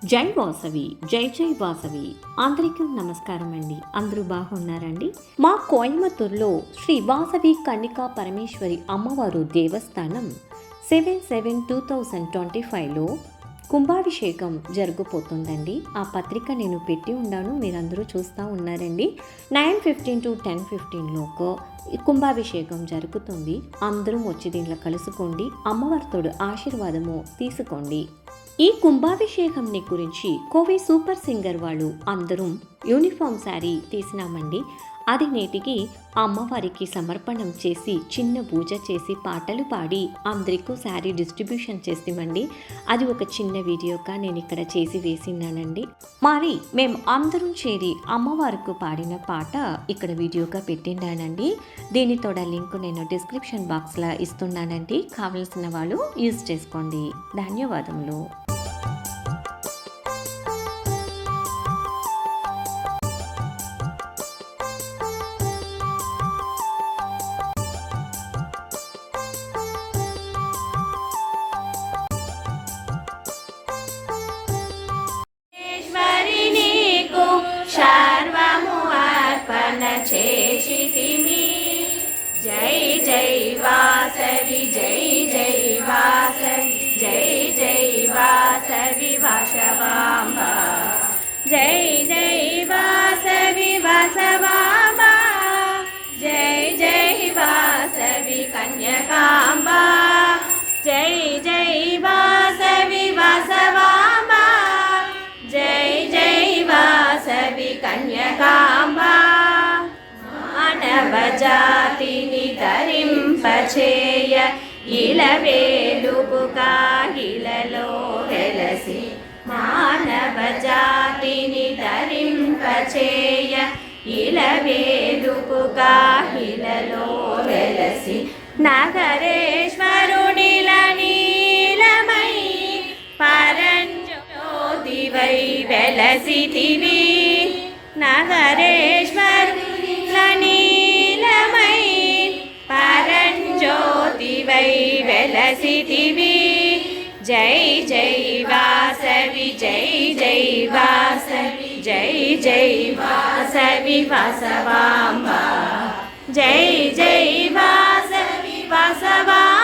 జై వాసవి, జై జై వాసవి. అందరికీ నమస్కారం అండి. అందరూ బాగున్నారండి. మా కోయంబత్తూరులో శ్రీ వాసవి కన్నికా పరమేశ్వరి అమ్మవారు దేవస్థానం 7/7/2025లో కుంభాభిషేకం జరగబోతుందండి. ఆ పత్రిక నేను పెట్టి ఉన్నాను, మీరందరూ చూస్తూ ఉన్నారండి. 9:15 to 10:15లోకి కుంభాభిషేకం జరుగుతుంది. అందరూ వచ్చి దీంట్లో కలుసుకోండి, అమ్మవారితోడు ఆశీర్వాదము తీసుకోండి. ఈ కుంభాభిషేకంని గురించి కోవి సూపర్ సింగర్ వాళ్ళు అందరం యూనిఫామ్ శారీ తీసినామండి. అది నేటికి అమ్మవారికి సమర్పణం చేసి చిన్న పూజ చేసి పాటలు పాడి అందరికీ శారీ డిస్ట్రిబ్యూషన్ చేస్తామండి. అది ఒక చిన్న వీడియోగా నేను ఇక్కడ చేసి వేసినానండి. మరి మేము అందరం చేరి అమ్మవారికి పాడిన పాట ఇక్కడ వీడియోగా పెట్టినానండి. దీనితో లింక్ నేను డిస్క్రిప్షన్ బాక్స్లో ఇస్తున్నానండి. కావలసిన వాళ్ళు యూజ్ చేసుకోండి. ధన్యవాదములు. చేసితిమి జై జై వాసవి జై జై వాసవి జై జై వాసవి వాసవాంబ జై జై వాసవి వాసవాంబ జై జై వాసవి కన్యకాంబ జై జై వాసవి వాసవాంబ జై జై వాసవి కన్యకాంబ మానవజాతిని ధరింపచేయ ఇలవేలుపుగా ఇలలో వెలసి మానవజాతిని ధరింపచేయ ఇలవేలుపుగా ఇలలో వెలసి నగరేశ్వరునిల నీలమై పరంజ్యోతివై వెలసితివి నగరేశ్వరునిల నీలమై పరంజ్యోతివై వెలసితివి జై జై వాసవి జై జై వాసవి జై జై వాసవి వాసవాంబ జై జై వాసవి వాసవాంబ